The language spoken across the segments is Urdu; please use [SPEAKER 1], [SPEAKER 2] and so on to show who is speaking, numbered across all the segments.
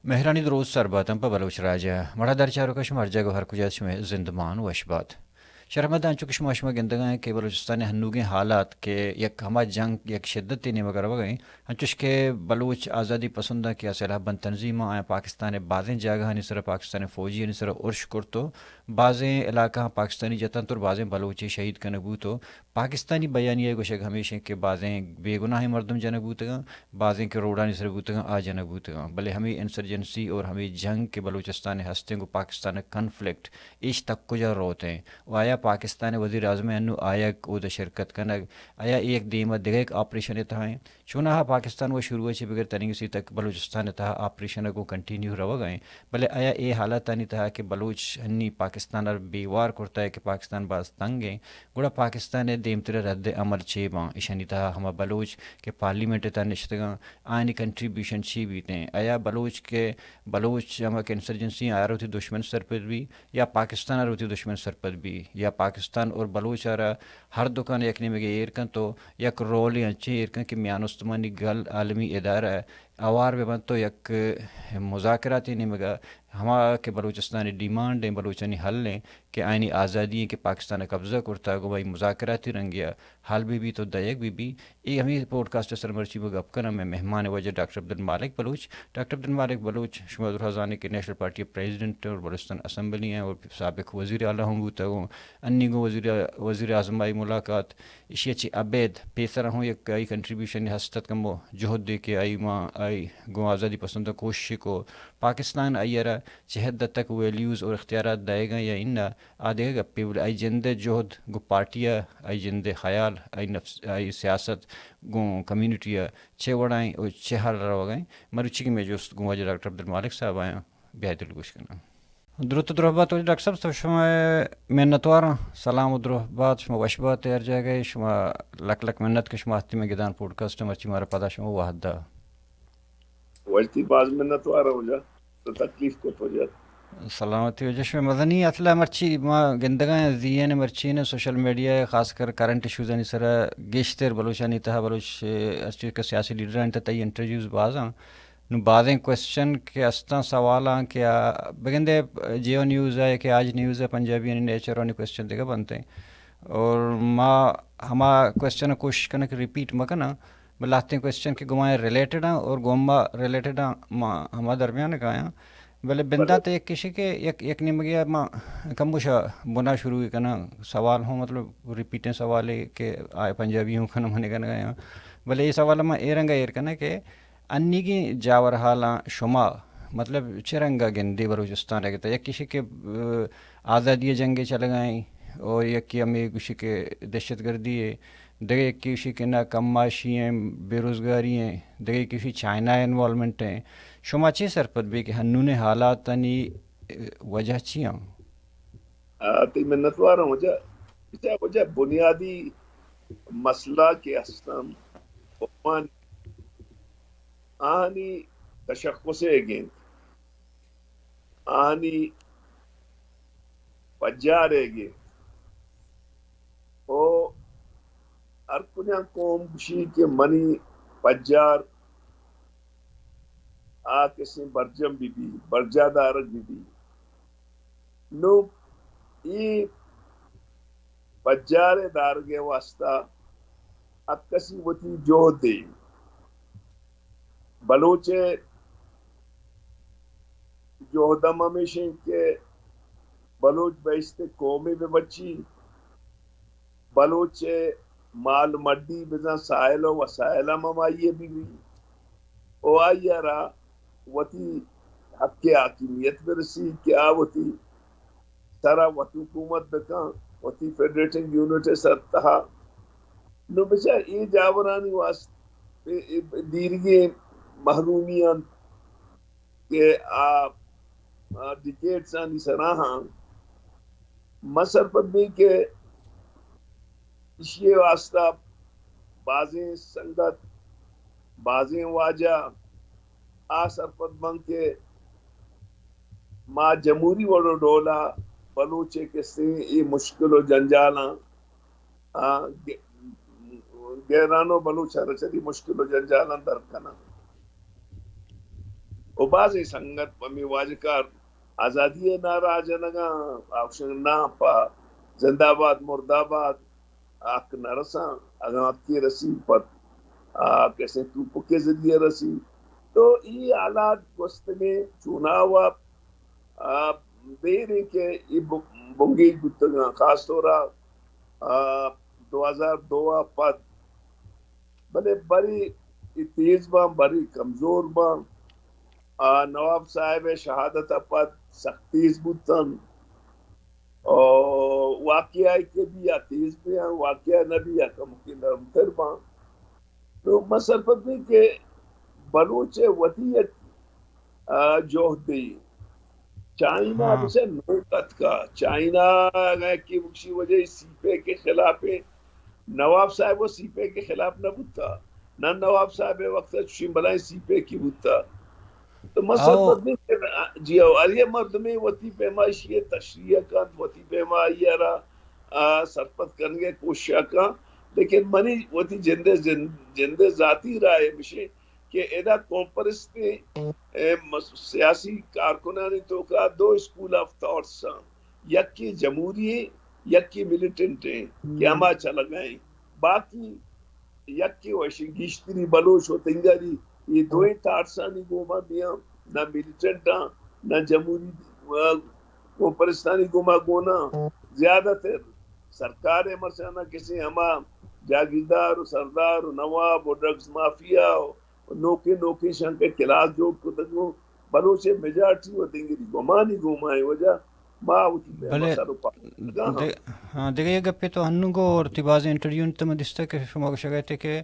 [SPEAKER 1] مهرانی درود سر باتم پا بلوچ راجع مرا در چارو کشم هر جگہ ہر کجا شما زندمان و اشبات شرمدان چونکہ شما گندگاں کہ بلوچستان ہنوگیں حالات کہ یک ہما جنگ یک شدت تینی وغیرہ وگئیں ہنچوش کہ بلوچ آزادی پسندہ کہ اصلاح بند تنظیم آیا پاکستان بعضیں جگہ نسر پاکستان فوجی نسر عرش کرتو بعضیں علاقہ پاکستانی جتن تو بعضیں بلوچی شہید کنبو تو پاکستانی بیانیہ گوشک ہمیشہ کہ بعضیں بے گناہ مردم جنبوتگاں بعضیں کہ روڑا نسر بوتگاں آ جنبوتگاں بلے ہمیں انسرجنسی اور ہمیں جنگ کے بلوچستان ہستیں کو پاکستان کنفلکٹ ایش تک کجا روتے ہیں و آیا پاکستان وزیر اعظم انو آیا او د شرکت کنگ آیا ایک دیمہ دیگہ ایک آپریشن تھائیں چونہ پاکستان وہ شروع سے بغیر تنگ سی تک بلوچستان تھا آپریشن کو کنٹینیو رو گئیں بلے آیا اے حالت نہیں تھا کہ بلوچ ہنی پاکستان اور بیوار کرتا ہے کہ پاکستان بعض تنگ ہیں گوڑا پاکستان دیم تر رد عمل چے باں ایشانی تھا ہما بلوچ کے پارلیمنٹ تا نشتگاں آئینی کنٹریبیوشن چی بیتے ہیں آیا بلوچ ہما کہ انسرجنسی آیا روتی دشمن سر پر بھی یا پاکستان روتی دشمن سر پر بھی یا پاکستان اور بلوچ آرہ ہر دکان یکنی میں ایرکن تو یک رول انچے ایرکن کہ میانستمانی گل عالمی ادارہ ہے اوار بے بند تو یک مذاکراتی نمگا ہما کہ بلوچستانی ڈیمانڈ ہیں بلوچانی حل ہیں کہ آئینی آزادی ہیں کہ پاکستان قبضہ کرتا گو بھائی مذاکراتی رنگیا حال بھی تو دیگ بھی یہ ہمیں پوڈ کاسٹ سرمرچی بگ اب کرنا میں مہمان وجہ ڈاکٹر عبدلمالک بلوچ ڈاکٹر عبدلمالک بلوچ شما درحضانی کے نیشنل پارٹی پریزیڈنٹ اور بلوچستان اسمبلی ہیں اور سابق وزیر اعلیٰ ہوں گوتا ہوں انی گو وزیر اعظم آئی ملاقات اسی اچھی عبید پیسر ہوں یک آئی کنٹریبیوشن ہستت کم جہد دے کے آئی ماں آئی گو آزادی پسند کوشش کو پاکستان آئیرہ چہد تک ویلیوز اور اختیارات دائے گا یا انہ آدھے گا پیول آئی جند جہد گو پارٹیا آئی جند خیال آئی نفس آئی سیاست گو کمیونٹیا چھ وڑائیں اور چھ حال رو گئیں مروچی کی میں جو گو واجہ ڈاکٹر عبدلمالک صاحب آئیں بیاید الگوش کرنا درود درحبات و ڈاکٹر صاحب تو شما منتوار سلام و درحبات شما وشبات ہر جگہ شما لک لک منت کے شما ہستی میں گدان پوڈ کاسٹ مرچی مارا پدا شما واحد دا
[SPEAKER 2] وجتی باز منتوار ہو جا تو تکلیف کو تو جا
[SPEAKER 1] سلامتی وجہ شما مدنی اطلاع مرچی ما گندگاں زین مرچی نے سوشل میڈیا خاص کر کرنٹ ایشوز انی سر گیشتر بلوچانی تہا بلوچ اسٹی کا سیاسی لیڈران تا تی انٹرویوز بازاں نو بعضیں کوشچن کے استاں سوالاں کیا بگندے جیو نیوز ہے کہ آج نیوز ہے پنجابی یعنی نیچر وانی کوشچن دیگا بنتے ہیں اور ما ہما کوشچن کوشش کرنا کہ ریپیٹ مکنا بلاتے ہیں کوشچن کے گوائیں ریلیٹڈ ہیں اور گوما ریلیٹڈ ہیں ہما درمیان کا ہیں بلے بندہ تو ایک کسی کے یک نمگیا ما کمبوشا بنا شروع کرنا سوال ہوں مطلب ریپیٹیں سوال ہے کہ آئے پنجابی ہوں کھنا منے کرنا گیا بلے یہ سوال ما ایرنگا ایر کرنا کہ انی کی جاور حالاں شما مطلب چرنگا گندی بلوچستان رہ گیا یک کسی کے آزادی جنگیں چل گئیں اور یک کی ہمیں کسی کے دہشت گردی ہے دیگه کسی کے نا کم معاشی ہیں بے روزگاری ہیں دیگه کسی چائنا انوالومنٹ ہیں شما چی سرپت بھی کہ ہنون حالات تنی وجہ چی ہیں
[SPEAKER 2] تی منتوار ہو جا بنیادی مسئلہ کے اسلام عمان آنی تشخص اگین آنی پجار اگین او ارکنیاں قوم بشی کے منی پجار آ کسی برجم بھی برجا دارک بھی نو ای پجار دارگے واسطہ اکسی وتی جو دی بلوچے جو دم ہمیشہ کے بلوچ بیشتے قومی بے بچی بلوچے مال مڈی بزا سائل و وسائل ممائیے بھی او آئیے را وتی حق کے حاکمیت برسی کیا وتی سارا وتی حکومت بکاں وتی فیڈریٹنگ یونٹ سر تہا نو بچہ ای جاورانی واسطے دیرگی محرومیاں کہ ڈکیٹس آنی سراہاں مصر پر بھی کہ اسی واسطہ بازیں سنگت بازیں واجہ آسر پر بن کے ما جمہوری وڑو ڈولا بلوچے کے سے یہ مشکل و جنجالاں گیرانو بلوچہ رچدی مشکل و جنجالاں درکنا و بعض سنگت پمی واجہ کار آزادی نعرہ جنگا آکشن نا پا زندہ آباد مرد آباد آک نرساں اگاں کی رسی پر کیسے توپوں کے ذریعے رسی. تو یہ حالات گستگے چونا ہوا دیر کہ یہ بنگی گتگاں خاص طور 2002 پد بلے بڑی تیز باں بڑی کمزور باں نواب صاحب شہادت پد سختیز بوتن اور واقعہ کے بھی یا تیز بھی ہیں واقعہ نہ بھی یا کمکن نرم تر باں. تو مسئلہ پتنی کہ بلوچ وطیت جوہدی چائنا بسے نوکت کا چائنا کی بکشی وجہ سیپے کے خلاف نواب صاحب وہ سیپے کے خلاف نہ بوتا نہ نواب صاحب وقت شمبلائیں سیپے کی بوتا. تو مسئلہ پتنی جی اور یہ مرد میں وطی پیمائشی تشریح کا وطی پیمائی را سرپت کرنے کوشش کا لیکن منی وطی جندے ذاتی رائے مشے کہ ایدہ کمپرستی سیاسی کارکنانی تو کا دو اسکول آف تھاٹس یک کی جمہوری یک کی ملیٹنٹ ہیں کہ ہما چلا گئیں باقی یک کی وشنگیشتری بلوچ و تنگاری یہ دوئیں تارسانی گوما دیاں نہ ملیٹنٹاں نہ جمہوری کمپرستانی گوما گونا زیادہ تر سرکار مرسانہ کسی ہما جاگیردار و سردار و نواب و ڈرگز مافیا و نوکے شن کے کلاس جو کتگو بلوچے میجارٹی و تنگری گمانی گومائے وجہ
[SPEAKER 1] بلے ہاں دیکھیں یہ گپے تو ہنوں کو اور تباز انٹرویو تو مدستہ کہ شما کو شگائے تھے کہ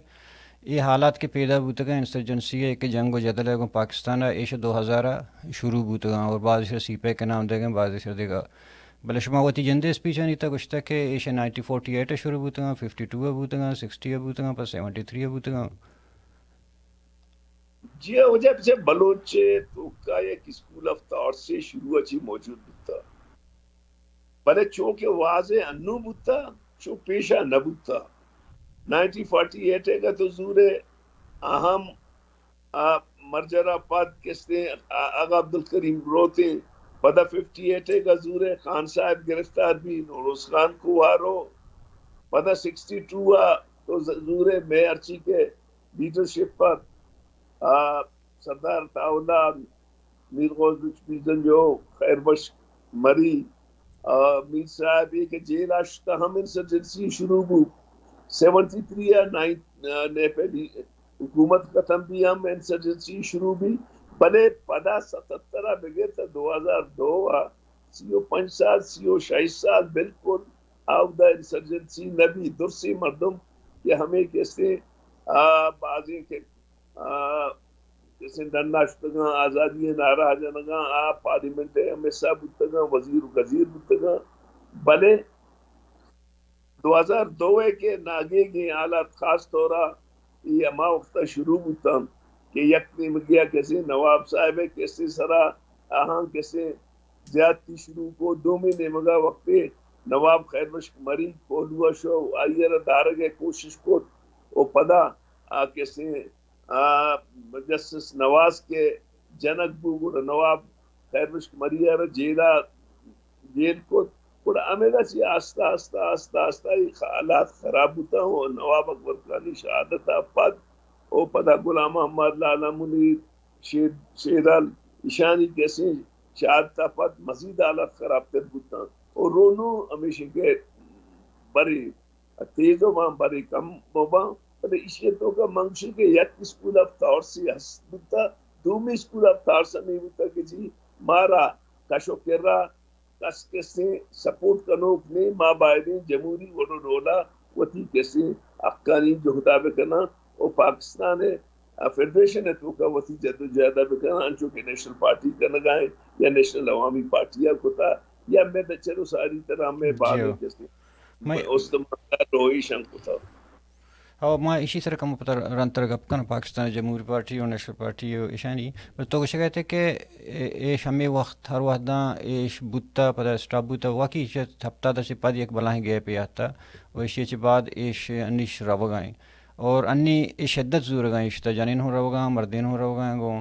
[SPEAKER 1] یہ حالات کے پیدا بوتگا انسرجنسی ہے کہ جنگ و جدل ہے پاکستان ایش 2000 شروع بوتگا اور بعض سے سی پے کے نام دے گئے بعض سے دے گا بلے شما ہوتی جندے اسپیچ نہیں تھا کچھ تک کہ ایش 1948 شروع بوتگا 52 بوتگا 60 بوتگا پر 73 بوتگا.
[SPEAKER 2] جی وجہ سے بلوچ تو کا ایک اسکول آف تھاٹ سے شروع اچھی موجود بوتا بلے چونکہ واضح انوں بوتا چو پیشہ نہ بوتا 1948 کا تو زور اہم مرجرہ پاد کستے آغا عبدالکریم روتے پدا 58 کا زور خان صاحب گرفتار بھی نوروز خان کو ہارو پدا 62 تو زور میں ارچی کے لیڈرشپ پر سردار تاولہ میر غوث بیزن جو خیر بخش مری میر صاحب یہ کہ جیل آشتا ہم انسرجنسی شروع ہو 73 یا 9 نے پہلی حکومت ختم بھی ہم انسرجنسی شروع بھی بلے پدا 77 بگیر تا 2002 35 سال 36 سال بالکل آو دا انسرجنسی نبی درسی مردم کہ ہمیں کیسے بازی کے جیسے ڈناشتگاں آزادی نعرہ جنگاں پارلیمنٹ ہمیشہ بتگاں وزیر و غزیر بتگاں بلے 2002 کے ناگے گئے حالات خاص طورا یہ اما وقت شروع ہوتا کہ یک نیم گیا کیسے نواب صاحب کیسے سرا آہاں کیسے زیادتی شروع کو 2 مہینے مگا وقت نواب خیر بخش مری کولوا شو آئیر دارگے کوشش کو او پدا کیسے جسٹس نواز کے جنک بو نواب خیر بخش مری جیل کو اور امیدہ سے آستہ آستہ آستہ آستہ حالات خراب ہوتا ہوں نواب اکبر خانی شہادت پد او پدا غلام محمد لالا منیر شیرال ایشانی کیسے شہادت پد مزید حالات خراب تر ہوتا اور رونو ہمیشہ کے بڑی تیز و بڑی کم ہوباں پر اشیتوں کا منشی کے یک اسکول آف تھاٹ سے ہوتا دومی اسکول آف تھاٹ سے نہیں ہوتا کہ جی مارا کشو کرا کس کیسے سپورٹ کنوک نے ماں بائدیں جمہوری وڈو ڈولا وطی کیسے افغانی جو خدا بکنا وہ پاکستان ہے فیڈریشن ہے تو کا وطی جد و جہدہ بکنا انچو کہ نیشنل پارٹی کا نگائیں یا نیشنل عوامی پارٹیاں کتا یا میں دچرو ساری طرح میں باغے کیسے اس دمکہ روئی شن کتا
[SPEAKER 1] اور میں اسی طرح کا پتہ رنتر گپ کن پاکستان جمہوری پارٹی اور نیشنل پارٹی اور ایشانی تو کچھ کہتے کہ ایش ہمیں وقت ہر وقت ایش بوتا پتہ اسٹاپ بوتا واقعی ہفتہ دس پد ایک بلائیں گئے پہ آتا اور اسی بعد ایش انیش رو گائیں اور انی شدت زور گائیں اشتا جانین ہو رو گاں مردین ہو رو گائیں گو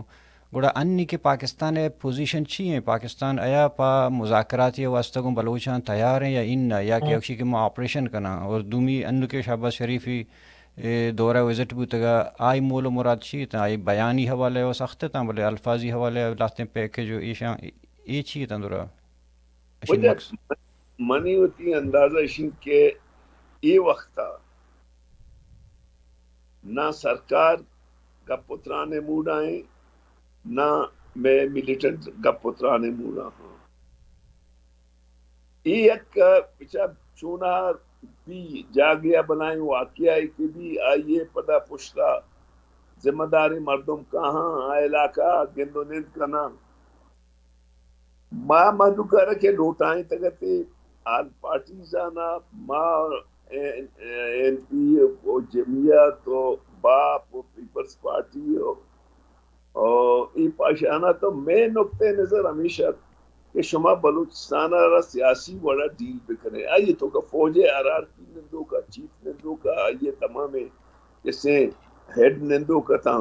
[SPEAKER 1] گوڑا انی کہ پاکستان پوزیشن چی ہیں پاکستان آیا پا مذاکرات یا واسطہ کو بلوچان تیار ہیں یا ان یا کہ اکشی کہ ما آپریشن کنا اور دومی انو کے شہباز شریفی دورہ وزٹ بوتگا آئی مول و مراد چی تا آئی بیانی حوالے و سخت تا بلے الفاظی حوالے لاتیں پیکے جو ایشاں ای چی تا دورہ اشین
[SPEAKER 2] وجہ
[SPEAKER 1] مقصد
[SPEAKER 2] منی ہوتی اندازہ اشین کے ای وقت تھا نہ سرکار کا پترانے موڈ آئیں نہ میں ملیٹنٹ کا پترانے موڈا ہوں ای ایک پچھا چونا بھی جاگیا بنائیں واقعہ ہے کہ بھی آئیے پدا پشتا ذمہ داری مردم کہاں علاقہ گندو نیند کنا ماں مہدو کر رکھے لوٹائیں تگتے آل پارٹیز آنا ماں این پی او جمعیت و باپ و پیپلز پارٹی اور ای پاشانہ تو میں نقطہ نظر ہمیشہ کہ شما بلوچستان را سیاسی وڑا ڈیل بکنے آئیے تو کا فوج آرار کی نندو کا چیف نندو کا آئیے تمام جیسے ہیڈ نندو کا تھا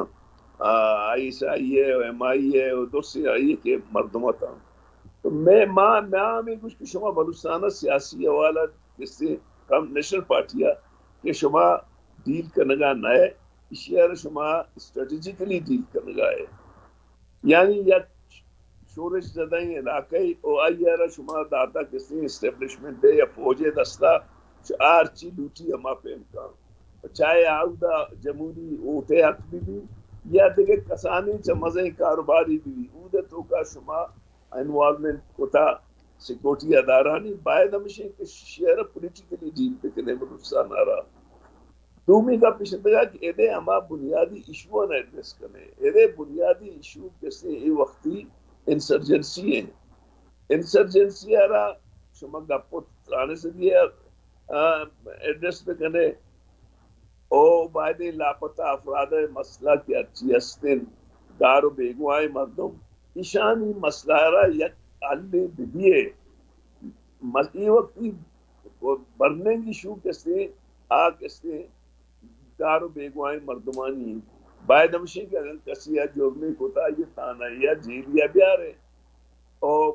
[SPEAKER 2] آئی سے آئیے ایم آئی ہے دوسری آئیے کہ مردمہ تھا تو میں کچھ کہ شما بلوچستان سیاسی حوالہ جس سے کم نیشنل پارٹیا کہ شما ڈیل کرنگا نئے اشیار شما اسٹریٹجیکلی ڈیل کرنگا ہے یعنی یا شورش زدائیں علاقائی او آئیارا شما داتا کسی اسٹیبلشمنٹ ہے یا فوج دستا آرچی لوٹی اما پہ امکان چاہے آؤدہ جمہوری اوٹے حق بھی یا دیکھے کسانی چمزیں کاروباری بھی اودہ تو کا شما انوالمنٹ کوتا سیکورٹی ادارانی باید ہمیشہ کہ شیئر پولیٹیکلی ڈیل پہ کنے بلوچستان آ رہا دومی کا پیشنگا کہ ایدے ہما بنیادی ایشو نہ ایڈریس کرنے ایدے بنیادی ایشو کیسے ای وقتی انسرجنسی ہیں انسرجنسی آرہا شما گپت ترانے سے دیا ایڈریس پہ کنے او باید لاپتہ افراد مسئلہ کی اچھی ہستن دار و بیگوائے مردم ایشانی مسئلہ رہا یک حل دیئے ای وقتی برنے کی شو کسے کسے دار و بیگوائے مردمانی باید ہمشہ کہ اگر کسی جرمی کوتا یہ تانا یا جیل یا بیارے اور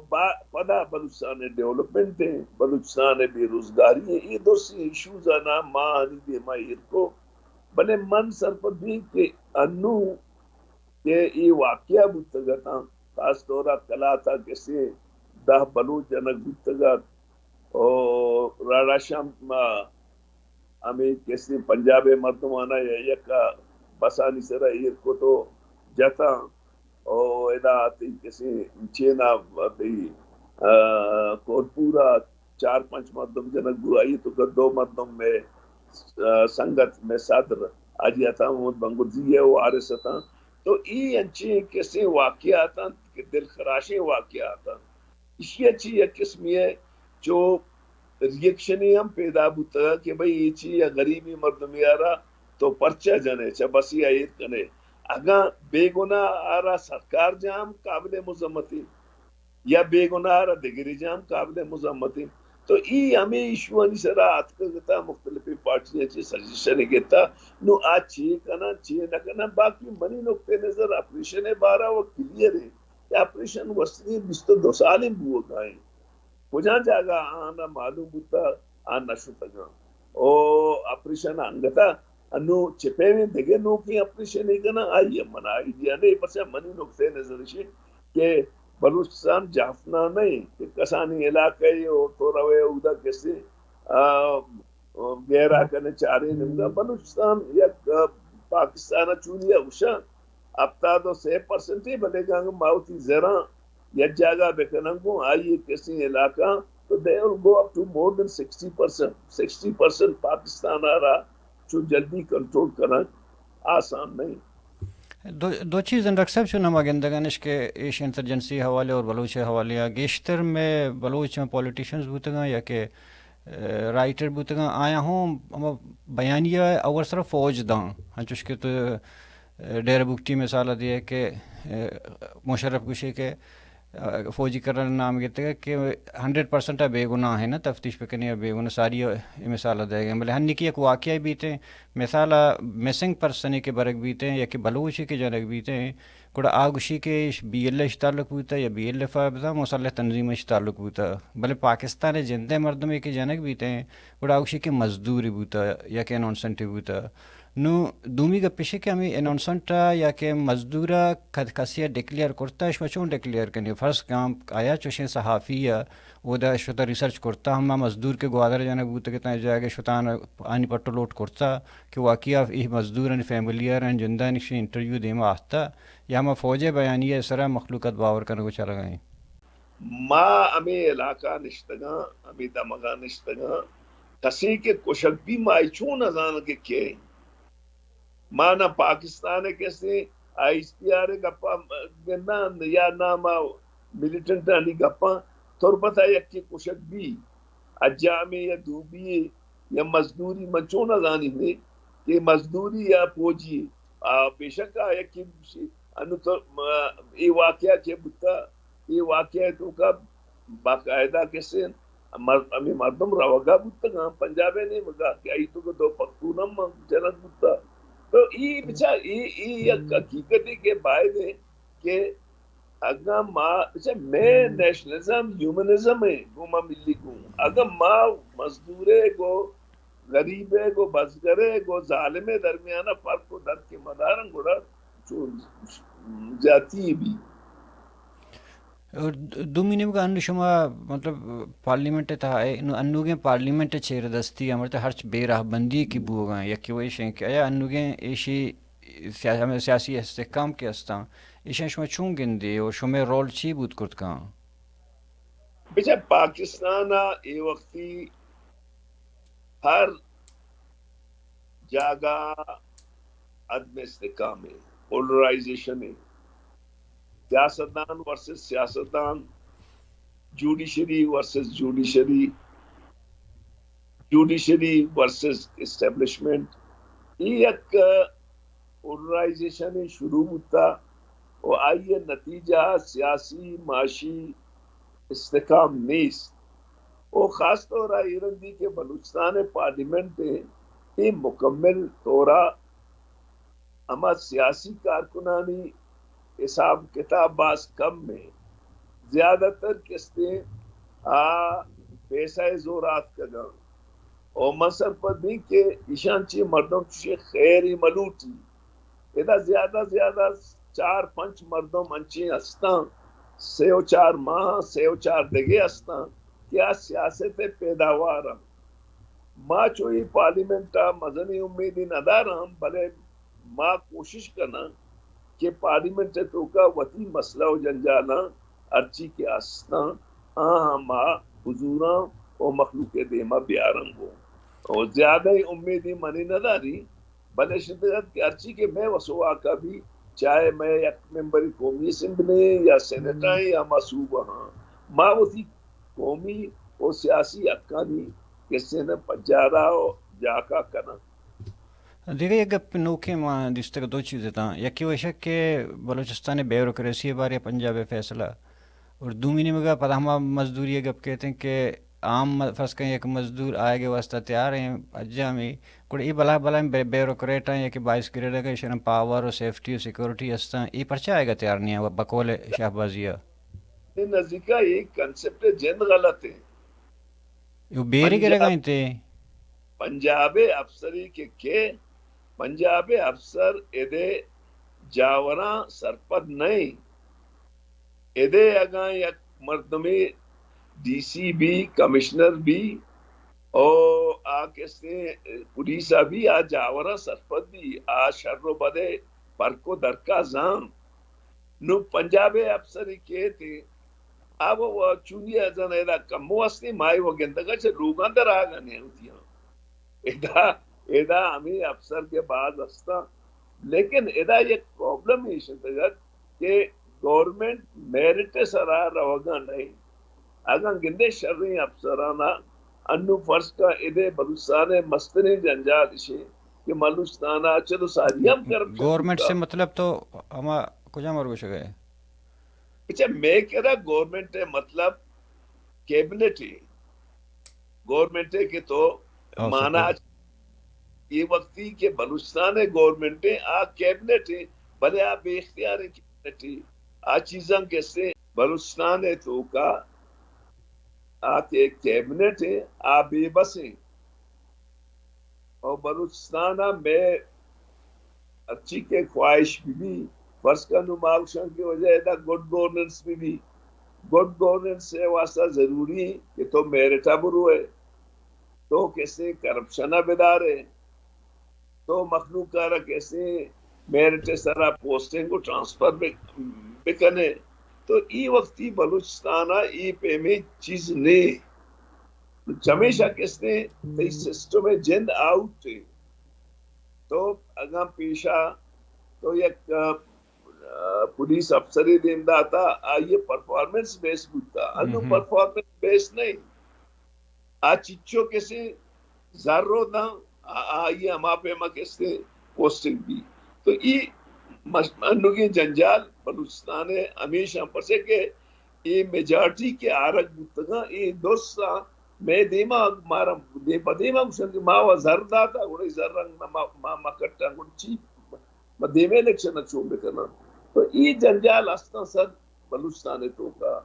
[SPEAKER 2] پدا بلوچستان ڈیولپمنٹ ہے بلوچستان بے روزگاری ہے یہ دوسری ایشوز آنا ماں آنی دے ماہر کو بلے من سر پر بھی کہ انوں کہ یہ واقعہ بودتگا خاص دورہ کلا تھا کسی 10 بلوچ جنک بودتگا اور راڑا شام ہمیں کسی پنجاب مردمانہ یا یکا بسانی سرہ ایر کو تو جاتا اور ادا آتی کسی چینا کورپورا 4-5 مردم جنک بو آئی تو 2 مردم میں سنگت میں صدر آجی آتا ہوں بنگوزی ہے وہ آرس آتا تو ای انچی کسی واقعاتا کہ دل خراشیں واقعاتا اسی اچھی ایک قسمی ہے جو ریئیکشنی ہم پیدا بوتا کہ بھئی یہ چی یا غریبی مردمی آرہا تو پرچہ جانے چا بسی آئیت کنے اگاں بے گناہ آرہا سرکار جام قابل مذمتی یا بے گناہ آرہا دگری جام قابل مذمتی تو ای ہمیں ایشوانی سرا آت کرتا مختلف پارٹیاں چی سجیشن گیتا نو آج چی کنا چی نہ کنا باقی منی نقطے نظر اپریشن 12 وہ کلیر ہے کہ اپریشن وسطی 22 سالیں بو گائیں کجا جاگا آنا معلوم ہوتا آنا شتگا او اپریشن آنگتا انو چپے میں دگے نو کی اپریشن ہی کنا آئیے منائی دیا نہیں بس منی نقطے نظر شے کہ بلوچستان جافنا نہیں کہ کسانی علاقے اور تو روے اودا کسی گہرا کرنے چارے نمگا بلوچستان یا پاکستان چونیا وشا ابتا تو 6% ہی بلے گا ماوتی زیران یا جاگہ بکننگو آئیے کسی علاقہ تو they will go up to more than 60%. 60% Pakistan آ رہا جو جلدی کنٹرول کرنا آسان نہیں.
[SPEAKER 1] دو چیزیں ڈاکٹر صاحب چون ہم گندگانش کے ایش انسرجنسی حوالے اور بلوچ حوالے گیشتر میں بلوچ میں پولیٹیشنز بوتگا یا کہ رائٹر بوتگا آیا ہوں بیانیہ اور صرف فوج داں ہنچوش کے تو ڈیر بکٹی مثال دیے کہ مشرف کشی کے فوجی کرن نام گیتے کہ 100% بے گناہ ہے نا تفتیش پہ کرنی بے گناہ ساری مثال دے گئے بلے ہنی کی ایک واقعہ بیتے مثال مسنگ پرسن کے برگ بیتے یا کہ بلوچی کے جنگ بیتے کڑا آگوشی کے بی ایل ایش تعلق بوتا یا بی ایل ایف بتا مسلح تنظیمش تعلق بوتا بلے پاکستان جندے مردم کے جنک بیتے ہیں کڑا آگوشی کے مزدوری بوتا یا کہ انونسنٹی بوتا نو دومی کا پیشے کہ ہمیں انونسنٹا یا کہ مزدورا کسیا ڈکلیئر کرتا ہے چون ڈکلیئر کرنی فرض کام آیا چوشیں صحافی یا وہ دا شتا ریسرچ کرتا ہم مزدور کے گوادر جانا بوتا کتنا جائے گا شتان آنی پٹو لوٹ کرتا کہ واقعہ یہ مزدور ان فیملیئر ان جندہ نشی انٹرویو دیما آتا یا ہم فوجے بیانیہ سرا مخلوقات باور کرنے کو چلا گئیں
[SPEAKER 2] ما ہمیں علاقہ نشتگاں ہمیں دمگاں نشتگاں کسی کے کشک بھی مائی چون ازان کے کیے مانا پاکستان کیسے آئیس پی آر گپا گنان یا ناما ملیٹنٹ آنی گپا تربتا یکی کشک بھی اجامی یا دوبی یا مزدوری منچون ازانی میں کہ مزدوری یا پوجی بے شک یکی انو تو ای واقعہ کے بتا یہ واقعہ تو کا باقاعدہ کیسے ہمیں مردم روگا بتا گا پنجابے نہیں مگا کہ آئی تو دو پختونم جنک بتا تو یہ بچا یہ حقیقت ہے کہ باعث ہے کہ اگاں ماں بچا میں نیشنلزم ھیومیزم ہے گوما ملی کو اگاں ماں مزدورے گو غریبے گو بزگرے گو ظالمے درمیانہ فرق کو در کے مدارن گوڑا زیادتی بھی
[SPEAKER 1] اور دو مہینے کا انو شما مطلب پارلیمنٹ تھا انو گے پارلیمنٹ چیر دستی امرتا ہرچ بے راہ بندی کی بو گئے یا کہ وہ شیں کہ آیا انو گے ایشی سیاسی استحکام کے استاں ایشیں شما چون گندے اور شما رول چی بود کرد کہاں
[SPEAKER 2] بچہ پاکستان ای وقتی ہر جاگہ عدم استحکام ہے پولرائزیشن ہے سیاستدان ورسز سیاستدان judiciary versus judiciary judiciary versus establishment یہ ایک پولرائزیشن شروع ہوتا اور آئیے نتیجہ سیاسی معاشی استحکام نیست اور خاص طور ایرندی کے بلوچستان پارلیمنٹ میں یہ مکمل طورہ اما سیاسی کارکنانی حساب کتاب باز کم میں زیادہ تر قسطیں پیسہ زورات کا گا اور مصر پر بھی کہ ایشانچی مردم چوشے خیری ملوٹی ادا زیادہ 4-5 مردم انچی ہستاں 3-4 ماہ 3-4 دگے ہستاں کیا سیاست پیداوار ماں چوئی پارلیمنٹا مزنی امیدی ندارا بلے ماں کوشش کرنا کہ پارلیمنٹ تو کا وطی مسئلہ و جنجانا ارچی کے آستاں ماں حضوراں اور مخلوق دیما بیارن ہو اور زیادہ ہی امیدی منی نداری بلے شدت کہ ارچی کے میں وسوا کا بھی چاہے میں یک ممبری قومی اسمبلی یا سینٹائیں یا مصوبہ ماں وطی قومی اور سیاسی حقانی کسی نے پجارا اور جاکا کرنا
[SPEAKER 1] دیکھا یہ گپ نوکے ماں جس تک دو چیزیں تھا یکی وہ شک کہ بلوچستان بیوروکریسی بارے پنجاب فیصلہ اور دو مہینے میں پتہ ہم مزدوری یہ گپ کہتے ہیں کہ عام فرض کہیں ایک مزدور آئے گے واسطہ تیار ہیں اجا میں کوئی یہ بلا بیوروکریٹ ہیں یا کہ باعث کرے گا شرم پاور اور سیفٹی اور سیکورٹی ہستا یہ پرچہ آئے گا تیار نہیں ہے بقول شہبازیہ
[SPEAKER 2] نزدیکا یہ کنسپٹ جن غلط ہے
[SPEAKER 1] یہ بیری کرے گا انتے
[SPEAKER 2] پنجاب افسری کے پنجاب افسر ادے جاوراں سرپد نہیں ادے اگاں یک مردمی ڈی سی بھی کمشنر بھی اور کسے پولیسا بھی جاوراں سرپد بھی شر و بدے پرکو درکا زام نو پنجاب افسری کے تھے اب وہ چونی ازن ایدا کمو اسنی مائی وہ گندگا چھے لوگاں در آگا نہیں ہوتی ہیں ایدا ہمیں افسر کے بعد استا لیکن ایدا یک پرابلم ہی شدگت کہ گورنمنٹ میرٹ سرا روگاں نہیں اگر گندے شرعی افسرانا انو فرض کا ایدے بلوچستان مستنی جنجات اسے کہ بلوچستانا چلو ساریم کرپشن
[SPEAKER 1] گورنمنٹ سے مطلب تو ہما کجا مرگوش گئے
[SPEAKER 2] اچھا میں کہہ رہا گورنمنٹ مطلب کیبنٹ ہے گورنمنٹ کے تو مانا یہ وقتی کہ بلوچستان گورنمنٹ کیبنٹ ہے بلے آپ بے اختیار ہیں آ چیزاں کیسے بلوچستان ہے تو کا آتے کیبنٹ ہے آ بے بس ہیں اور بلوچستان میں اچھی کے خواہش بھی فرض کا نماؤشن کی وجہ دا گڈ گورننس بھی گڈ گورننس سے واسطہ ضروری کہ تو میرٹا برو ہے تو کیسے کرپشن بیدار ہے تو مخلوق کارا کیسے میرٹ سرا پوسٹنگ کو ٹرانسفر بکنے تو ای وقتی بلوچستان ای پہ میں چیز نہیں ہمیشہ کس نے سسٹم میں جند آؤٹ تھے تو اگاں پیشہ تو یک پولیس افسری دیندہ تھا آئیے پرفارمنس بیس بودتا انو پرفارمنس بیس نہیں چچو کیسے ضرور نہ آئیے ہما پہ ہما کیسے پوسٹنگ بھی تو یہ انو کی جنجال بلوچستان ہے ہمیشہ پسے کہ یہ میجارٹی کے آرک بودتا یہ دوستا میں دیما مارا دیما مشن ماوا زردہ تھا گوڑی زر رنگ ما مکٹا گوڑی چیپ ما دیمے الیکشن اچھو بکنا تو یہ جنجال استا سر بلوچستان تو کا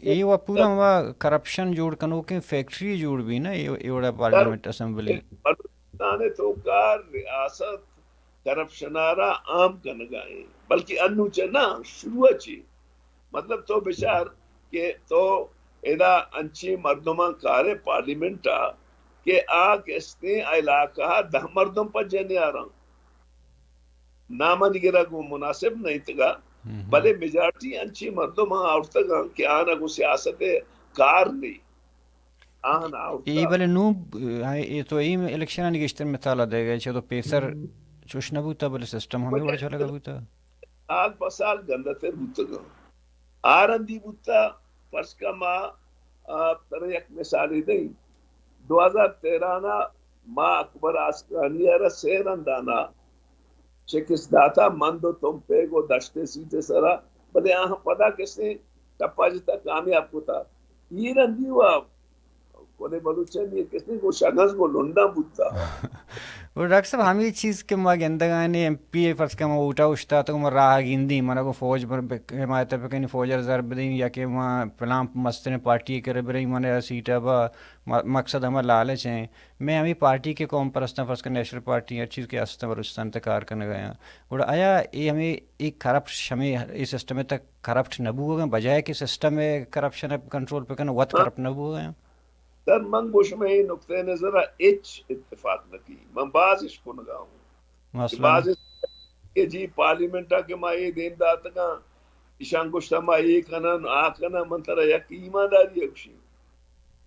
[SPEAKER 1] یہ وہ پورا ہوا کرپشن جوڑ کنو کہ فیکٹری جوڑ بھی نا یہ وڑا پارلیمنٹ اسمبلی
[SPEAKER 2] بلوچستان تو کا ریاست کرپشنارا عام کنگائیں بلکہ انو چنا شروع چی مطلب تو بشار کہ تو ادا انچی مردمان کارے پارلیمنٹا کہ کستے علاقہ 10 مردم پر جنے آ رہا نامہ نگرہ کو مناسب نہیں تگا بلے میجارٹی انچی مردم آوٹ تگا کہ آنا کو سیاست کار نہیں آنا آوٹ
[SPEAKER 1] یہ بلے نو یہ تو ایم الیکشن نگشتر مثالہ دے گئے چھے تو پیسر چوش نہ بوتا بلے سسٹم ہمیں بڑا چھوڑا بوتا
[SPEAKER 2] سال پسال گندتر بوتا گا آرندی بوتا فرس کا ماں تر یک مثالی دیں 2013 ماں اکبر آسکرانی ارہ سیرندانا شکست داتا مندو تم پہ گو دشتے سیتے سرا بلے آہاں پدا کسے ٹپا جتا کامیاب کو تھا یہ رندی ہوا کونے بلوچن یہ کسے کو شگز کو لنڈا بوتا
[SPEAKER 1] وہ ڈاکٹر صاحب ہم یہ چیز کے ماں گندگانے ایم پی اے فرض کا ماں اوٹا اشتا تو ماں راہ گندی مانا کو فوج پر حمایت پہ کہیں فوج ضرب دیں یا کہ وہاں پلام مستن پارٹی کرے برہی مانا سیٹا با مقصد ہمیں لالچ ہیں میں ہمیں پارٹی کے قوم پرستان فرض کا نیشنل پارٹی ہر چیز کے آستہ بلوچستان تک کار کرنے گئے ہیں اور آیا یہ ہمیں ایک کرپٹ ہمیں اس سسٹم میں تک کرپٹ نبو ہو گئے بجائے کہ سسٹم میں کرپشن کنٹرول پہ کرنا وقت کرپٹ نبو ہو گئے ہیں
[SPEAKER 2] سر من گوش میں نقطۂ نظر اتفاق نہ کی میں بعض اس کو نگا ہوں بعض کہ جی پارلیمنٹا کے ماں یہ دین دات کا ایشان گوشتا ماں یہ کنن آکنا منترہ یک ایمانداری اکشی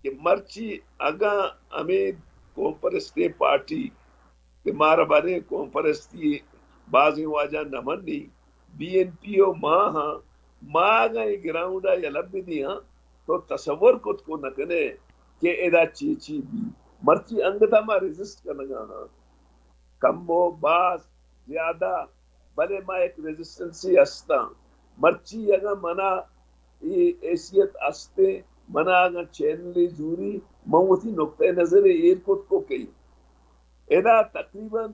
[SPEAKER 2] کہ مرچی اگاں ہمیں کونپرستی پارٹی کہ مارا بارے کونپرستی بعضی واجہ نمن نہیں بی این پی او ماں ہاں ماں آگاں گراؤنڈا یا لب دی ہاں تو تصور کت کو نکنے کہ ادا چیچی بھی مرچی انگتا ماں ریزسٹ کرنا ہاں کم و باز زیادہ بلے ماں ایک ریزسٹنسی استا مرچی اگا منا یہ ایسیت استے منا اگا چینلی جوری موتی نقطۂ نظر ایرکوٹ کو کئی ادا تقریباً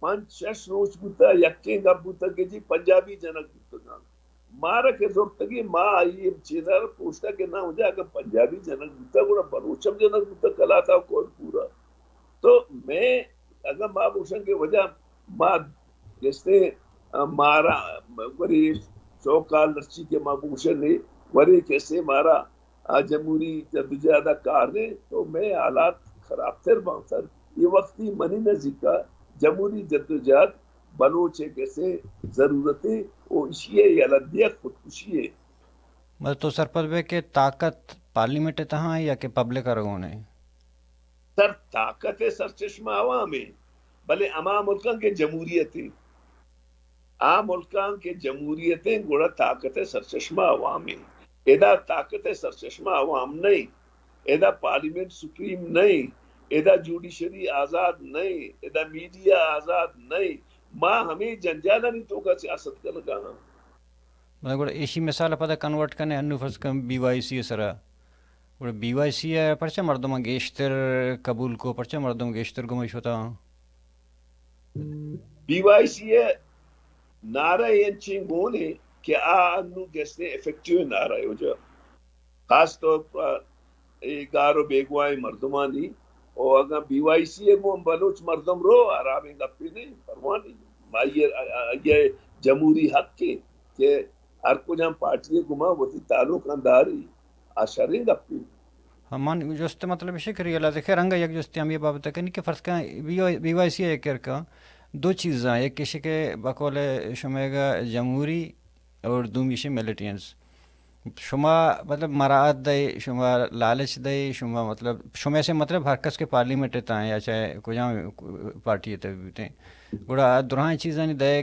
[SPEAKER 2] 5-6 روز بوتا یکیں گب بوتا کہ جی پنجابی جنک بوتا مارا کے زورتگی ماں آئی چیزار پوچھتا کہ نہ ہو جائے اگر پنجابی جنک بوتا گوڑا بلوچم جنک بوتا کلا تھا کوئی پورا تو میں اگر ماں بوشن کے وجہ ماں جیسے مارا وری سوکال لرچی کے ماں بوشن نے وری کیسے مارا جمہوری جدوجہد کار نے تو میں حالات خراب تر باؤں یہ وقتی منی نزدیکا جمہوری جدوجہد بلوچ کیسے ضرورتیں وہ اشیے یا لدیہ خودکشی ہے
[SPEAKER 1] مطلب تو سرپل بے کہ طاقت پارلیمنٹ تہاں یا کہ پبلک ارگون ہے
[SPEAKER 2] سر طاقت سر چشمہ عوام ہے بلے اما ملکان کے جمہوریتیں عام ملکان کے جمہوریتیں گوڑا طاقت سرچشمہ عوام ہے ادا طاقت سرچشمہ عوام نہیں ادا پارلیمنٹ سپریم نہیں ادا جوڈیشری آزاد نہیں ادا میڈیا آزاد نہیں ماں ہمیں جنجالہ نہیں تو کا سیاست کر لگا
[SPEAKER 1] مطلب ایشی مثال پتہ کنورٹ کرنے انو فرض کم بی وائی سی سرا اور بی وائی سی ہے پرچہ مردم گیشتر قبول کو پرچہ مردم گیشتر گمش ہوتا
[SPEAKER 2] بی وائی سی ہے نعرہ انچنگونے کہ انو گستے افیکٹیو نعرہ ہو جا خاص طور پر گارو بیگوائی مردمانی اور اگر بی وائی سی ہے وہ بلوچ مردم رو عرابیں گپی نہیں پرواہ نہیں یہ جمہوری حق کے کہ ہر کچھ ہم پارٹی گما ہوتی تعلق انداری آشاریں گپی
[SPEAKER 1] ہمان جوست مطلب شکریہ اللہ خیر انگا یک جوستی ہم یہ بابت کنی کہ فرض کہیں بی وائی سی ہے کا دو چیزاں ایک کسی کے بقول شمیگا جمہوری اور دومیشی ملیٹینس شما مطلب مراعات دے شما لالچ دے شما مطلب شما سے مطلب ہر کس کے پارلیمنٹ تا یا چاہے کجا پارٹی تے گوڑا درہاں چیزاں دے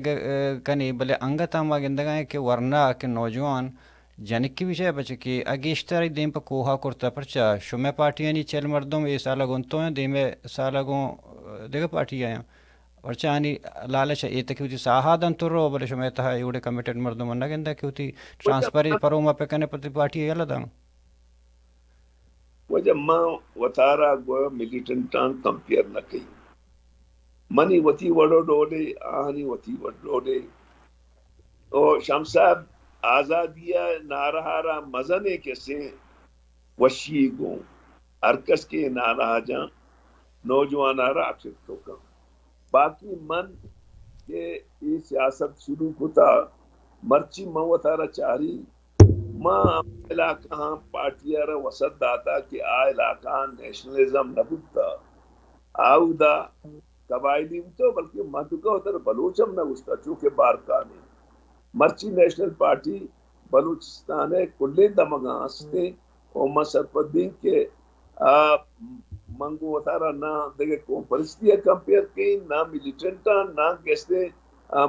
[SPEAKER 1] کنی بلے انگا تاما گندگا ہے کہ ورنہ کہ نوجوان جنک کی بھی بچے کہ اگیشتر دیم پہ کوہا کرتا پرچا شما پارٹیاں نہیں چل مردوں اے سالہ گنتوں ہیں دیم سالہ گوں دیکھا پارٹی آیا اور چانی لالچ ہے یہ تک ہوتی ساہادن تو رو بلے شما تہا ایوڑے کمیٹڈ مردوں منہ گندہ کہ ہوتی ٹرانسپری پروما پہ کنے پتی پارٹی ہے لدا
[SPEAKER 2] وجہ ماں وطارا گویا ملیٹنٹان کمپیر نہ کئی منی وتی وڑو ڈوڑے آہنی وتی وڑو ڈوڑے اور شمس صاحب آزادیہ نارہارا مزنے کیسے وشی گوں ارکس کے نارہا جاں نوجوان آرہ اکشتوں کا باقی من کہ یہ سیاست شروع ہوتا مرچی موتارا چاری ماں علاقہ پارٹی آرہ وسط داتا کہ علاقہ نیشنلزم نبوتا آؤدا قبائلی تو بلکہ مہدکا ہوتا ہے بلوچم نہ گشتا چونکہ بارکانے مرچی نیشنل پارٹی بلوچستان ہے کلے دمگاں ہستے اور مسرپدین کے منگو وطارا نہ دیکھے کون پرستیا کمپیر کی نہ ملیٹنٹا نہ کیسے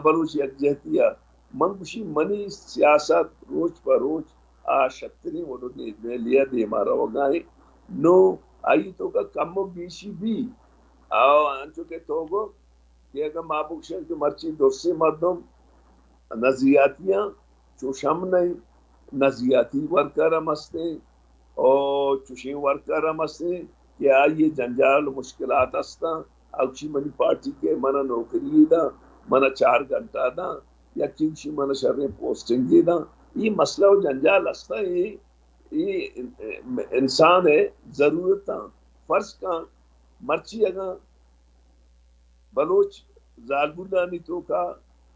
[SPEAKER 2] بلوچی اکجہتیا منگوشی منی سیاست روچ پر روچ شکتری وڈو دے لیا دے مارا وگائیں نو آئی تو کا کم و بیشی بھی انچو کے توگو کہ اگر مابوک شہر کے مرچی دوسری مردم نزیاتیاں چوشم نہیں نزیاتی ورکر مستے اور چوشی ورکر مستے کہ آئیے جنجال مشکلات ہستا اوچی منی پارٹی کے منہ نوکری دا منہ 4 گھنٹہ دا یا چوشی منہ شرنے پوسٹنگ دی دا یہ مسئلہ و جنجال ہستا یہ انسان ہے ضرورت فرض کا مرچی اگاں بلوچ زالبولانی تو کا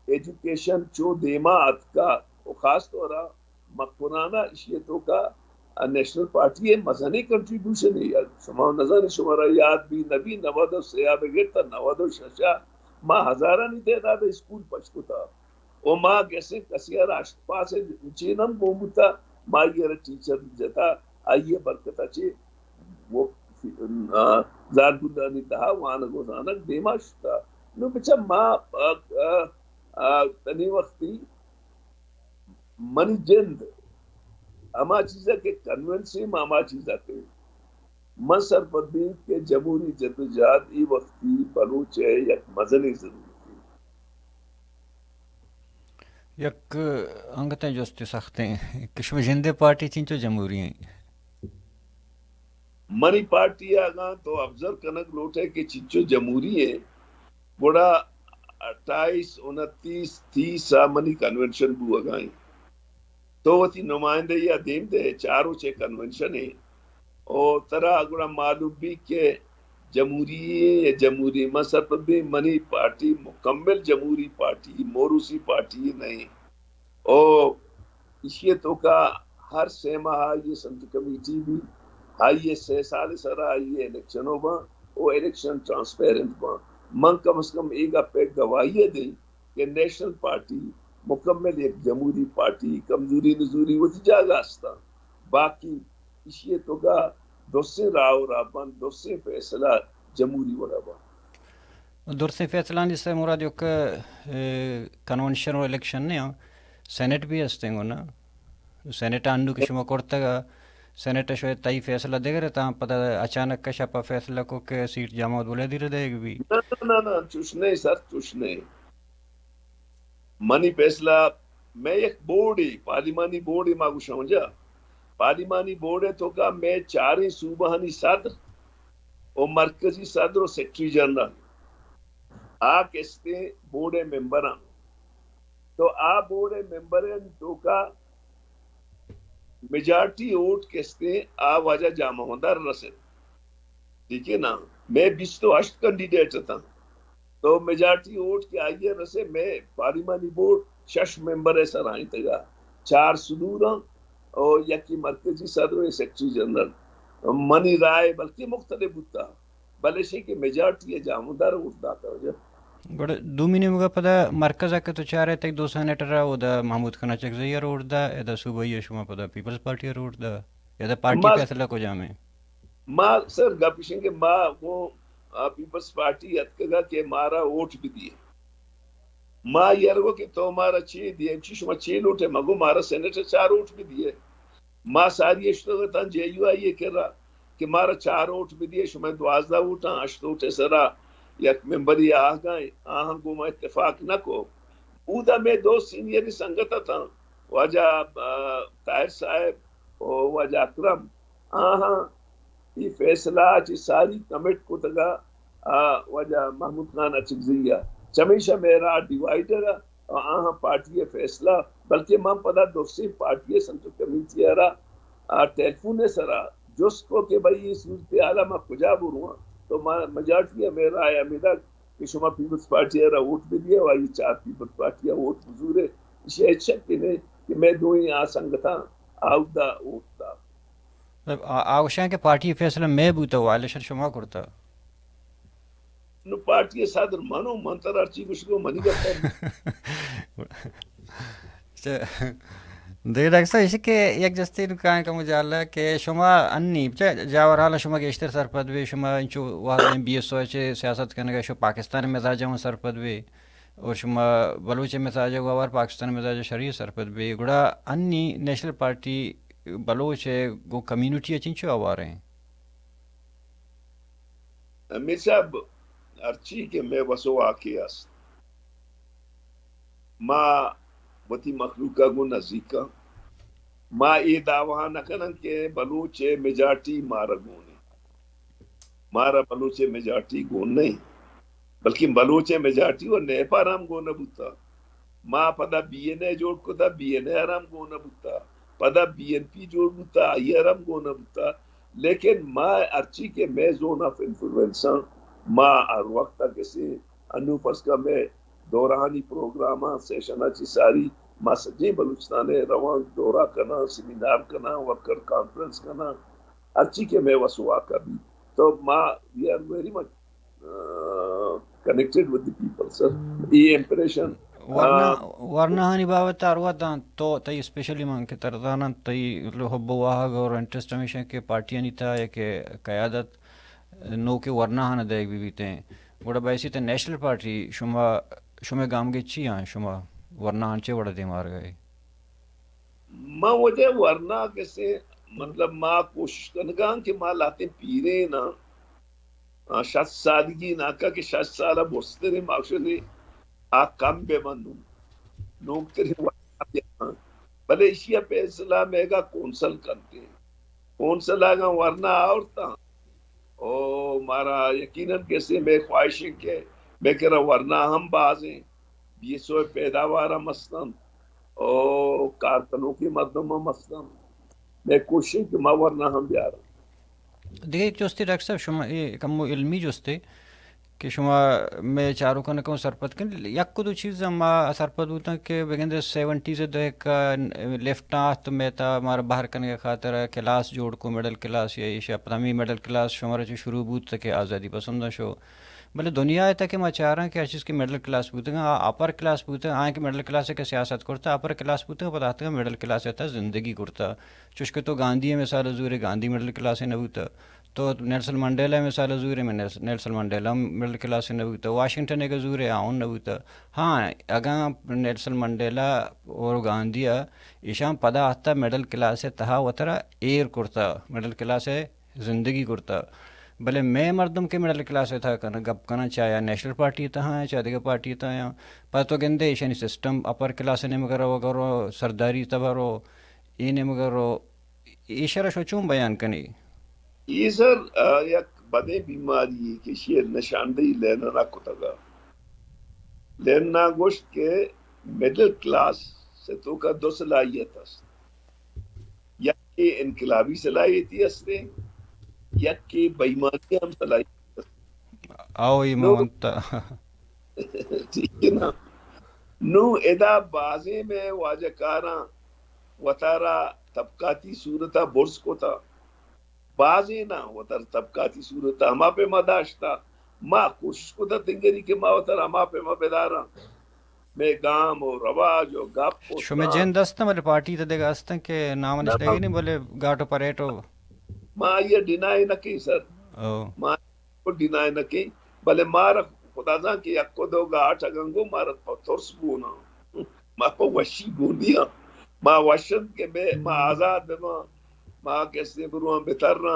[SPEAKER 2] ایجوکیشن چو دیمات کا خاص طور مکناں اشیتوں کا نیشنل پارٹی ہے مذہنی کنٹریبیوشن ہے شما نظر شمارا یاد بھی نبی 90 سے یا بغیر تا 96 ماں ہزارہ نہیں تعداد اسکول پچکو تھا او ماں کیسے کسیا راشت پاس چینم بومتا ماں یہ ٹیچر جتا آئیے برکتا چے وہ زالبولانی تہا وہاں گوزانک دیما شتا نو بچہ ماں تنی وقتی منی جند اما چیزا کے کنونسی میں اما چیزا کے من سرپردین کے جمہوری جدوجہد ای وقتی بلوچ ہے یک مزنی ضرور تھی
[SPEAKER 1] یک انگتیں جوستی سختیں کشم جندے پارٹی تھیں تو جمہوری ہیں
[SPEAKER 2] منی پارٹی آگاں تو افضل کنک لوٹے کہ چچو جمہوری ہے بڑا 28 29 30 منی کنونشن بو اگائیں تو وہ تھی نمائندے یا دیم دے 4 6 کنونشن ہیں اور طرح اگڑا معلوم بھی کہ جمہوری جمہوری مصرف بھی منی پارٹی مکمل جمہوری پارٹی موروثی پارٹی نہیں اور اشیتوں کا ہر سہ ماہ یہ سنت کمیٹی بھی آئیے 6 سال سر آئیے الیکشنوں با وہ الیکشن ٹرانسپیرنٹ با من کم از کم ایک اپنے گواہی دی کہ نیشنل پارٹی مکمل ایک جمہوری پارٹی کمزوری نزوری وہ جاگا ہستا باقی اشیتوں کا دوسرے راو رابان دوسرے فیصلہ جمہوری ورابان
[SPEAKER 1] دوسرے فیصلہ جس سے مراد یک کنونشن اور الیکشن نہیں سینٹ بھی ہستے گو نا سینٹ انڈو کی شما کرتا گا سینٹ شاید تائی فیصلہ دے گا رہتا پتہ اچانک کا شپا فیصلہ کو کہ سیٹ جامعات بولے دی رہے گی بھی
[SPEAKER 2] نا چوش نہیں سر چوش نہیں منی فیصلہ میں ایک بورڈ ہی پارلیمانی بورڈ ہی ماگو سمجھا پارلیمانی بورڈ ہے تو کا میں 4 صوبانی صدر اور مرکزی صدر اور سیکٹری جنرل آ کستے بورڈ ممبران تو آ بوڑے ممبر تو کا میجارٹی ووٹ کستے آ واجہ جامع ہوندار رسد. ٹھیک ہے نا, میں 28 کینڈیڈیٹ تھا تو میجارٹی ووٹ کے آئیے رسے میں پارلیمانی بورڈ 6 ممبر ایسا رائیں تگا, 4 صدور اور یکی مرکزی صدر سیکٹری جنرل منی رائے بلکہ مختلف ہوتا بلشی کی میجارٹی جامع دار ووٹ داتا ہو جا
[SPEAKER 1] گوڑا دو مینی مگا پدا مرکز آکے تو چاہ رہے تک 2 سینیٹر او دا محمود خانہ چکزئی روڈ دا ادا صوبائی شما پدا پیپلز پارٹی روڈ دا یا دا پارٹی فیصلہ کو جامع
[SPEAKER 2] ماں سر گپشن کے ماں وہ پیپلز پارٹی اتکگا کہ مارا ووٹ بھی دیے ماں یرگو کہ تو مارا 6 دیے شما 6 لوٹے مگو مارا سینیٹر 4 ووٹ بھی دیے ماں ساری اشتغتاں جے یو آئی یہ کر رہا کہ مارا 4 ووٹ بھی دیے شما 12 ووٹاں 8 ووٹے سرا یک ممبری آگائیں آہاں کو میں اتفاق نہ کو اودا میں 2 سینئری سنگتا تھا واجہ طاہر صاحب اور واجہ اکرم آہاں یہ فیصلہ چی ساری کمٹ کو تگا واجہ محمود خان اچکزیہ چمیشہ میرا ڈیوائیڈر آہاں پارٹی فیصلہ بلکہ ماں پدا دوسری پارٹی سنٹر کمیٹی رہا ٹیلیفون سرا جس کو کہ بھئی یہ صورتحال میں کجا بروہاں تو میجارٹی میرا آیا میرا کہ شما پیپلز پارٹی رہا ووٹ بھی دیا وائی 4 پیپلز پارٹی ووٹ حضور ہے اسے اچھا کہ میں دوئیں آسنگتا آؤ دا ووٹ دا
[SPEAKER 1] آوشان کے پارٹی فیصلہ میں بوتا ہوا الیکشن شما کرتا
[SPEAKER 2] نو پارٹی صدر منو منتر ارچی کچھ کو منی کرتا
[SPEAKER 1] دیکھ ڈاکٹر صاحب اسی کہ یک جستی کہیں کا مجھے کہ شما انی جاور حالا شما گیشتر سرپد بھی شما انچو واحد بی ایس او چے سیاست کرنے گا شو پاکستان مزاج ہوں سرپد بھی اور شما بلوچ مزاج گوار پاکستان مزاج شریع سرپد بھی گڑا انی نیشنل پارٹی بلوچ گو کمیونٹی چنچو آوار ہیں
[SPEAKER 2] امیر صاحب ارچی کے میں وسو واقعی است ما وتی مخلوقہ گو نزدیکا ما یہ دعویٰ نہ کرن کہ بلوچ میجارٹی مارا گونے مارا بلوچ میجارٹی گون نہیں بلکہ بلوچ میجارٹی اور نیپا رام گونا بوتا ما پدا بی این اے جوڑ کو دا بی این اے آرام گونا بوتا پدا بی این پی جوڑ بوتا آئی آرام گونا بوتا لیکن ما ارچی کے میں زون آف انفلوینساں ما ہر وقت کسی انو پرس کا میں دورانی پروگراما سیشنہ چی ساری ما سجی بلوچستان روان دورہ کنا سیمینار کنا ورکر کانفرنس کنا ارچی کے میں وسوا کبھی تو ما we are very much connected with the people sir یہ امپریشن
[SPEAKER 1] ورنہ ہانی باوت ارواتان تو تی اسپیشلی مان کے تردانان تی حب و واہگ اور انٹرسٹ ہمیشہ کہ پارٹیاں نہیں تھا یا کہ قیادت نو کے ورنہ ہانا دیکھ بھی بیتے ہیں بڑا باعثی تے نیشنل پارٹی شما گام گے چی آن شما ورنہ ہانچے بڑا دے مار گئے
[SPEAKER 2] ما وجہ ورنہ کیسے مطلب ما کوشش کرنگا کہ ما لاتے پیرے نا 60 سالگی ناکا کہ 60 سالہ بسترے معاشرے کم بے منوں لوگ تیرے ورنہ بلے اشیاء فیصلہ میگا کونسل کرتے ہیں کونسل آگا ورنہ آورتا او مارا یقیناً کیسے میں خواہشیں کہ میں کہہ رہا ورنہ ہم باز ہیں 20 پیداوارہ مثلاً او کارکنوں کی مردمہ مثلاً میں کوشش کہ ما ورنہ ہم بھی آ رہا
[SPEAKER 1] دیکھیں جوستے ڈاکٹر صاحب شما یہ کم علمی جوستے کہ شما میں چاروں کا نکوں سرپد کن یک کو دو چیز ما سرپد ہوتا کہ بگندے 70s دے کا لیفٹ آت میں تا ہمارا باہر کرنے کا خاطر کلاس جوڑ کو مڈل کلاس یا ایشیا پتامی مڈل کلاس شمارا چی شروع بود تک آزادی پسندہ شو بلے دنیا ہے تک میں چاہ رہا ہوں کہ ہر چیز کی مڈل کلاس بوتے ہیں اپر کلاس بوتے ہیں آئیں کہ مڈل کلاس ہے کہ سیاست کرتا اپر کلاس بوتے ہیں پتہ ہے مڈل کلاس ہے زندگی کرتا چوش کہ تو گاندھی ہے مثال حضور گاندھی مڈل کلاس ہے نہ ہوتا تو نیلسن منڈیلا مثال حضور ہے نیلسن منڈیلا مڈل کلاس ہے نہ ہوتا واشنگٹن ایک حضور ہے آؤن نہ ہوتا ہاں اگاں نیلسن منڈیلا اور گاندھیا ایشان پدا آتا مڈل کلاس ہے تہا وطرہ ایر کرتا مڈل کلاس ہے زندگی کرتا بھلے میں مردم کے مڈل کلاس تھا کنا گپ کنا چاہے نیشنل پارٹی تھا ہے چاہے دیگر پارٹی تھا ہے پتہ تو گندے ایشانی سسٹم اپر کلاس نے مگر وغیرہ سرداری تبارو این مگر ایشارہ شو چون بیان کنی
[SPEAKER 2] یہ سر یک بدے بیماری کہ شیر نشاندہی لینا نہ کتا گا لینا گوشت کے مڈل کلاس سے تو کا دو صلاحیت است، یک کہ انقلابی صلاحیتی استے، یک کہ بےمانی ہم صلاحیت است.
[SPEAKER 1] آؤ یہ
[SPEAKER 2] نو
[SPEAKER 1] مونتا
[SPEAKER 2] ٹھیک ہے نا، نو ادا بازے میں واجہ کاراں وطارا طبقاتی صورتہ برس کو تھا، بازی نہ وطر طبقاتی صورتہ ہما پہ مداشتا، ما کوشش کو تھا تنگری کہ ما وطر ہما پہ ما بیدارا میں گام و رواج و گپ و
[SPEAKER 1] شو میں
[SPEAKER 2] تان
[SPEAKER 1] جین دستم بولے پارٹی تو دیگا ہستن کہ نام
[SPEAKER 2] نہ
[SPEAKER 1] نش لگی نہیں بولے گاٹو پریٹو.
[SPEAKER 2] ما یہ ڈینائی نہ کی سر،
[SPEAKER 1] او
[SPEAKER 2] ما کو ڈینائی نہ کی بلے مارا خدا زاں کہ یک کو دو گاٹھ اگنگو مارا ترس بونا ما کو وشی بونیا ما وشن کے بے ما آزاد بے ما کیسے بروان بترنا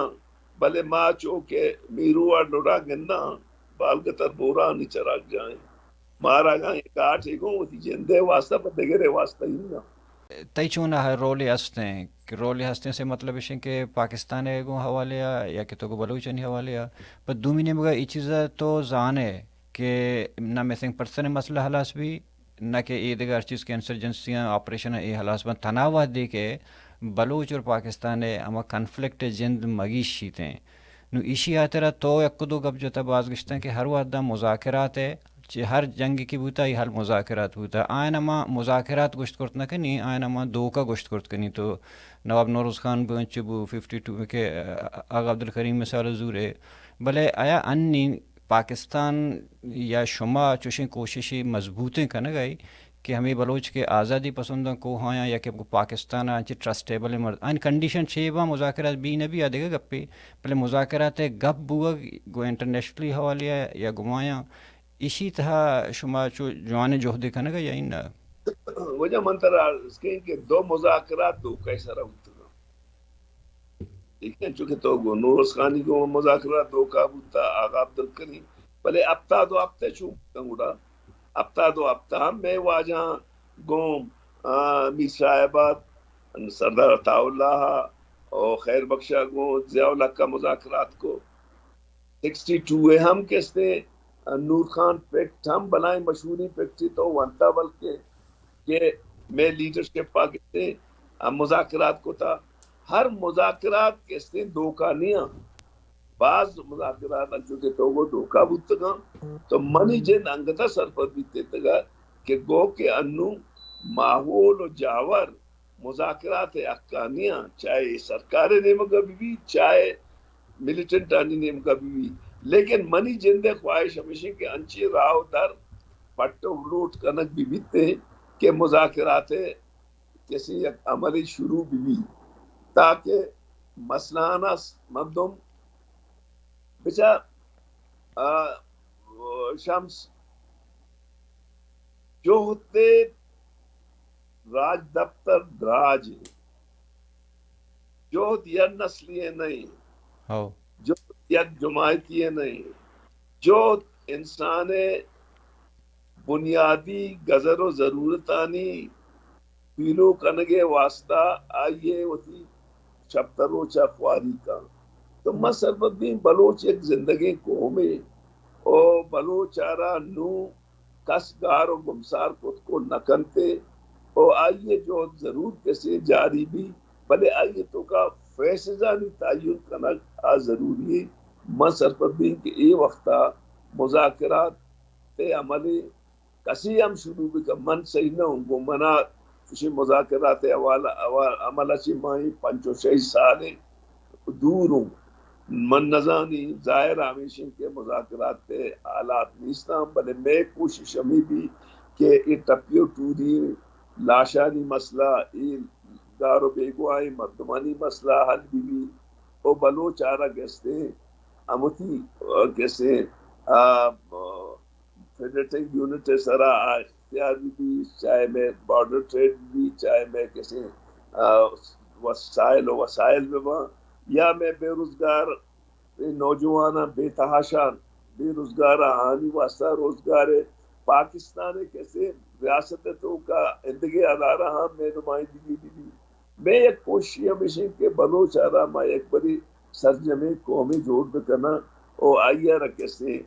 [SPEAKER 2] بلے ما چوکے میروا ڈوڑا گنا بالگتر بورا نہیں چراک جائیں مارا گاں ایک آٹھ ایگوں ہوتی جندے واسطہ پتہ گرے واسطہ ہی نا.
[SPEAKER 1] تئی چون رولی ہستیں کہ رولی ہستیں سے مطلب ہے کہ پاکستان گو حوالے یا کہ تو کو بلوچنی حوالے پر دومی نے مگا یہ چیز تو زانے کہ نہ مسنگ پرسن مسئلہ حلاس بھی نہ کہ یہ دیگر چیز کے انسرجنسیاں آپریشن یہ حلاس بند تناوع دے کے بلوچ اور پاکستان اما کنفلکٹ جند مگیش شیتیں نو ایشی آترا تو یک دو گپ جو باز گشتیں کہ ہر وحدہ مذاکرات ہے ہر جنگ کی بوتا یہ حل مذاکرات بوتا آئین اما مذاکرات گشت کرت نہ کنی آئین اما دو کا گشت کرت کنی تو نواب نوروز خان بنچ بو 52 کے آغا عبدالکریم مثال زورے بلے آیا انی پاکستان یا شما چوشیں کوششی مضبوطیں کنا گئی کہ ہمیں بلوچ کے آزادی پسندوں کو ہاں یا کہ پاکستان آنچہ ٹرسٹیبل مرد ان کنڈیشن چھیبا مذاکرات بھی نبی آدھے گا گپی پہلے مذاکرات گپ بوگا گو انٹرنیشنلی حوالے یا گمایا اسی طرح شما چو جوانے جوہدے کنا گا یا ان
[SPEAKER 2] وجہ منترا اس کے کہ دو مذاکرات دو کیسا رہتا ٹھیک ہے چونکہ تو گو نورس خانی کو مذاکرات دو کا بوتا آغا عبدالکریم بلے ابتا دو ابتا چون کنگوڑا ابتا دو ابتا میں واجہ گوم میر صاحبات سردار عطا اللہ اور خیر بخشا گو ضیاء الحق کا مذاکرات کو 62 ہے ہم کستے نور خان پیکٹ ہم بلائیں مشہوری پیکٹی تو ونتا بلکہ کہ میں لیڈرشپ پاکستان مذاکرات کو تھا ہر مذاکرات کستے دھوکہ نہیں بعض مذاکرات چونکہ تو وہ دھوکہ بودتگا تو منی جن انگتا سرپت بیتے تگا کہ گو کے انوں ماحول و جاور مذاکرات حقانیاں چاہے سرکار نیم کا بھی چاہے ملیٹنٹ آنی نیم کا بھی لیکن منی جندے خواہش ہمیشہ کہ انچی راو در پٹو روٹ کنک بھی بیتے کہ مذاکرات کسی یک عملی شروع بھی تاکہ مسئلہ مردم بچا شمس جو ہوتے راج دفتر دراج جو یا نسلی نہیں جو یک جماعتی نہیں جو انسان بنیادی غزر و ضرورتانی پیلو کنگے واسطہ آئیے ہوتی چپترو چخواری کا تو مسرف الدین بلوچ ایک زندگی قومی او بلوچ آرا نو کس گار و گمسار خود کو نکنتے او آئیے جو ضرور کسی جاری بھی بلے آئیے تو کا فیصزانی تعین کنک آ ضروری مسرف الدین کے ای وقتا مذاکرات تے عملی کسی ہم شروع بھی کر من صحیح نہ ہوں گو منا کسی مذاکرات عملہ چی مائی 5-6 سال دور ہوں من نظانی ظاہر ہمیشہ کے مذاکرات تے حالات نیستاں بلے میں کوشش ہمیں بھی کہ یہ ٹپیو ٹوری لاشانی مسئلہ یہ دارو بیگوائی مردمانی مسئلہ حل بھی او بلوچ آرہ گستے امتی کیسے فیڈریٹنگ یونٹ سرا اختیار بھی چاہے میں بارڈر ٹریڈ بھی چاہے میں کسی وسائل میں یا میں بے روزگار نوجوان بے تحاشا بے روزگار آنی واسطہ روزگار پاکستان کیسے ریاست تو کا اندگی ادارہ ہاں میں نمائندگی بھی میں ایک کوشش ہمیشہ کہ بلوچ آرہ میں ایک بڑی سرجمی قومی جوڑ بکنا او آئیے رکھے سے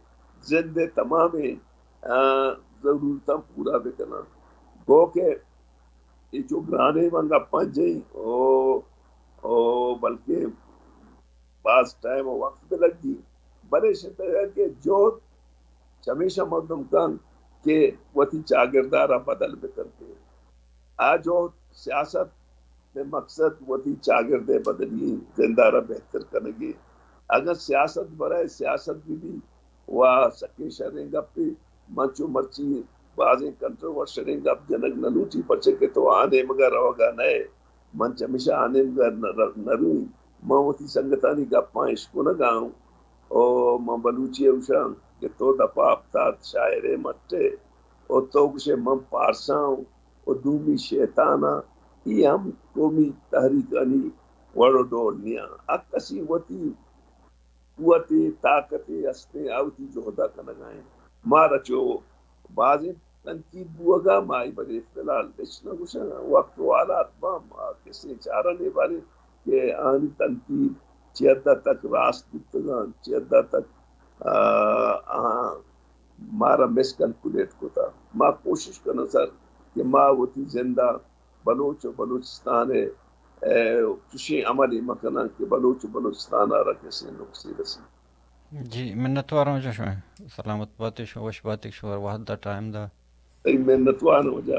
[SPEAKER 2] زندے تمام ضرورتاں پورا بکنا گو کہ یہ جو گرانے منگا پنجیں او بلکہ بعض ٹائم و وقت پہ لگ گی بڑے شطر کہ جو ہمیشہ مردم کن کہ وہ تھی چاگردارہ بدل بکر کے آجو سیاست میں مقصد وہ تھی چاگردے بدلی زندارہ بہتر کرنگے اگر سیاست برائے سیاست بھی وہ سکے شریں گپی منچو مرچی بعضیں کنٹروورشلیں گپ جنگ نلوٹی پچے کہ تو آنے مگر ہوگا نئے منچ ہمیشہ آنے مگر نروئی ماں وہ تھی سنگتانی گپاں عشقو نہ گاؤں او ماں بلوچی اوشاں کہ تو دپا افتاد شاعر مٹے او تو کچھ من پارساں او دومی شیطانا ای ہم قومی تحریک علی وڑو ڈول نیا اکسی وطی قوتی طاقتی ہستے آوتی جہدہ کا لگائیں مارا چو بعضی تنقید بوگا مائی بڑے فلال دشنا گوشا وقت والات بام کسی چارہ نہیں بارے کہ آنی تنقید چیدہ تک راست بکتگان چیدہ تک مارا مس کیلکولیٹ کو تھا ماں کوشش کرنا سر کہ ماں وہ تھی زندہ بلوچ و بلوچستان ہے کشی عملی مکناں کہ بلوچ و بلوچستان آ رہا کسی نقصی رسی
[SPEAKER 1] جی منت وارم جو سلامت باتش وش باتش اور وحد دا ٹائم دا
[SPEAKER 2] محنت وان ہو جا